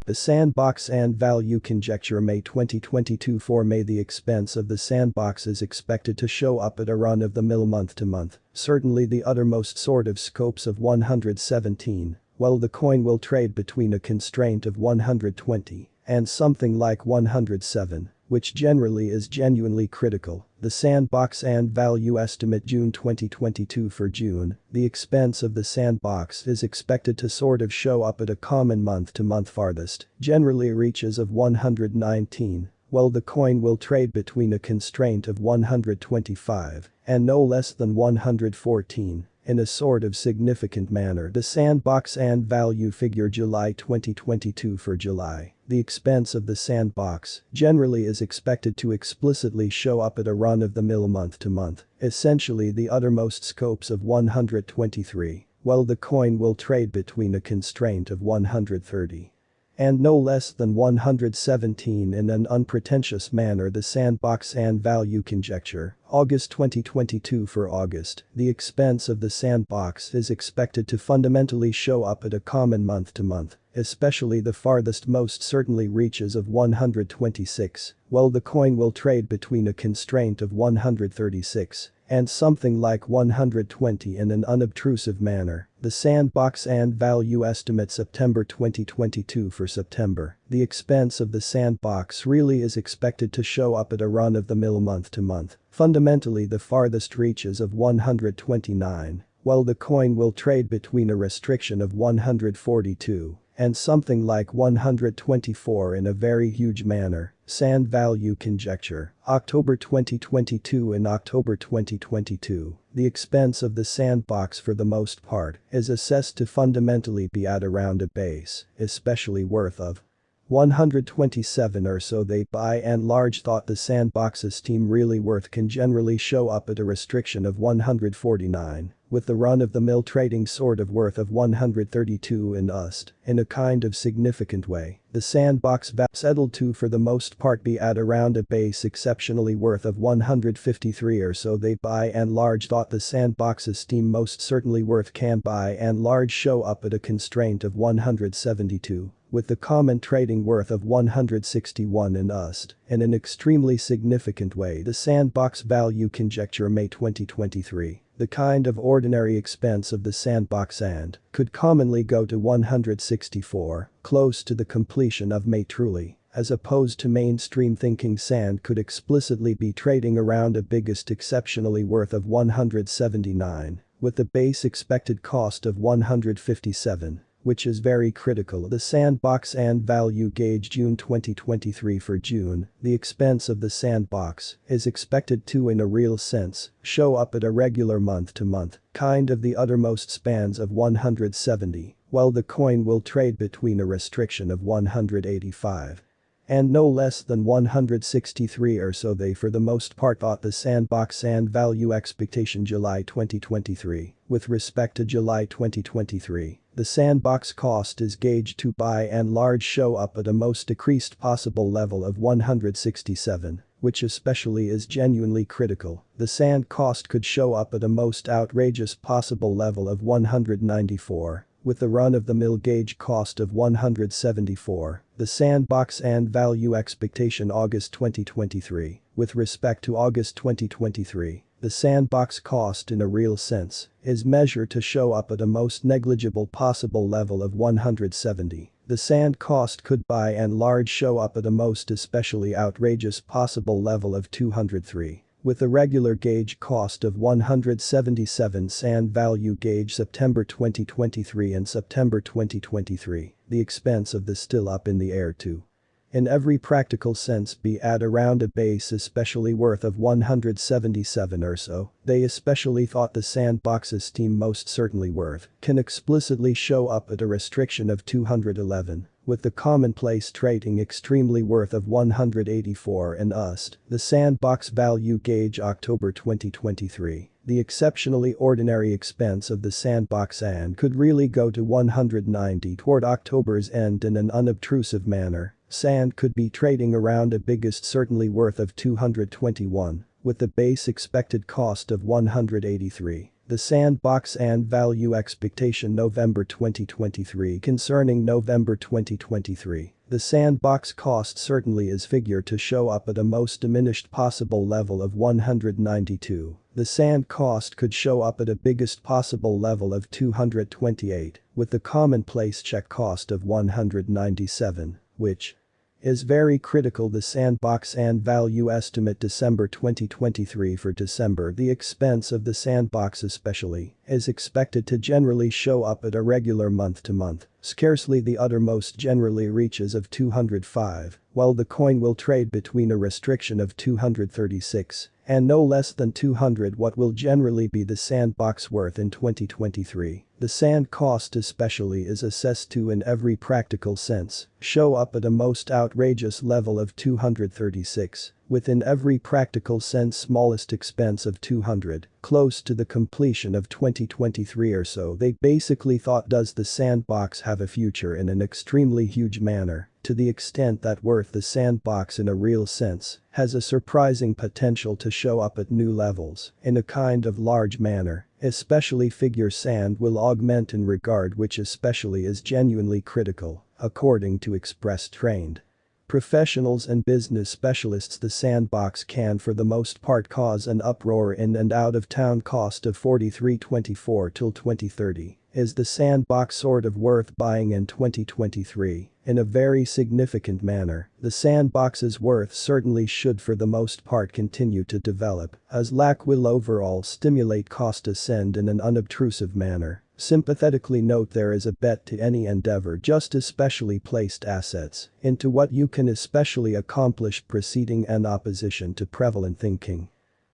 The Sandbox and Value Conjecture May 2022. For May, the expense of the Sandbox is expected to show up at a run-of-the-mill month-to-month, certainly the uttermost sort of scopes of 117, while the coin will trade between a constraint of 120 and something like 107, which generally is genuinely critical. The Sandbox and Value Estimate June 2022. For June, the expense of the Sandbox is expected to sort of show up at a common month-to-month farthest, generally reaches of 119, while the coin will trade between a constraint of 125 and no less than 114. In a sort of significant manner. The Sandbox and Value Figure July 2022. For July, the expense of the Sandbox generally is expected to explicitly show up at a run-of-the-mill month-to-month, essentially the uttermost scopes of 123, while the coin will trade between a constraint of 130 and no less than 117. In an unpretentious manner. The Sandbox and Value Conjecture, August 2022. For August, the expense of the Sandbox is expected to fundamentally show up at a common month-to-month, especially the farthest most certainly reaches of 126, while the coin will trade between a constraint of 136 and something like 120 in an unobtrusive manner. The Sandbox and Value Estimate September 2022. For September, the expense of the Sandbox really is expected to show up at a run-of-the-mill month-to-month, fundamentally the farthest reaches of 129, while the coin will trade between a restriction of 142 and something like 124 in a very huge manner. Sand Value Conjecture, October 2022. In October 2022, the expense of the Sandbox for the most part is assessed to fundamentally be at around a base, especially worth of 127 or so. They by and large thought the Sandbox's team really worth can generally show up at a restriction of 149, with the run-of-the-mill trading sort of worth of 132 in USD, in a kind of significant way. The Sandbox settled to for the most part be at around a base exceptionally worth of 153 or so. They by and large thought the Sandbox's team most certainly worth can by and large show up at a constraint of 172, with the common trading worth of 161 in USD, in an extremely significant way. The Sandbox Value Conjecture May 2023. The kind of ordinary expense of the Sandbox and could commonly go to 164, close to the completion of May truly, as opposed to mainstream thinking. Sand could explicitly be trading around a biggest exceptionally worth of 179, with the base expected cost of 157. Which is very critical. The Sandbox and Value Gauge June 2023. For June, the expense of the Sandbox is expected to in a real sense show up at a regular month-to-month kind of the uttermost spans of 170, while the coin will trade between a restriction of 185 and no less than 163 or so. They for the most part thought the Sandbox and Value Expectation July 2023. With respect to July 2023, the Sandbox cost is gauged to by and large show up at a most decreased possible level of 167, which especially is genuinely critical. The sand cost could show up at a most outrageous possible level of 194. With the run-of-the-mill gauge cost of 174, the Sandbox and Value Expectation August 2023. With respect to August 2023, the Sandbox cost in a real sense is measured to show up at a most negligible possible level of 170. The sand cost could by and large show up at a most especially outrageous possible level of 203. With a regular gauge cost of 177. Sand Value Gauge September 2023 and September 2023, the expense of the still up in the air to, in every practical sense, be at around a base especially worth of 177 or so. They especially thought the Sandbox's team most certainly worth can explicitly show up at a restriction of 211. With the commonplace trading extremely worth of 184 in USD. The Sandbox Value Gauge October 2023. The exceptionally ordinary expense of the Sandbox and could really go to 190 toward October's end in an unobtrusive manner. Sand could be trading around a biggest certainly worth of 221, with the base expected cost of 183. The Sandbox and Value Expectation November 2023. Concerning November 2023, the Sandbox cost certainly is figured to show up at a most diminished possible level of 192. The sand cost could show up at a biggest possible level of 228, with the commonplace check cost of 197, which is very critical. The Sandbox and Value Estimate December 2023. For December, the expense of the Sandbox especially is expected to generally show up at a regular month-to-month, scarcely the uttermost generally reaches of 205, while the coin will trade between a restriction of 236 and no less than 200. What will generally be the Sandbox worth in 2023? The sand cost especially is assessed to, in every practical sense, show up at a most outrageous level of 236, within every practical sense smallest expense of 200, close to the completion of 2023 or so. They basically thought, does the Sandbox have a future in an extremely huge manner, to the extent that worth the Sandbox in a real sense has a surprising potential to show up at new levels in a kind of large manner. Especially figure sand will augment in regard, which especially is genuinely critical, according to Express Trained professionals and business specialists. The Sandbox can for the most part cause an uproar in and out of town. Cost of 43.24 till 2030. Is the Sandbox sort of worth buying in 2023? In a very significant manner, the Sandbox's worth certainly should for the most part continue to develop, as lack will overall stimulate cost ascend in an unobtrusive manner. Sympathetically note, there is a bet to any endeavor just especially placed assets into what you can especially accomplish, proceeding in opposition to prevalent thinking.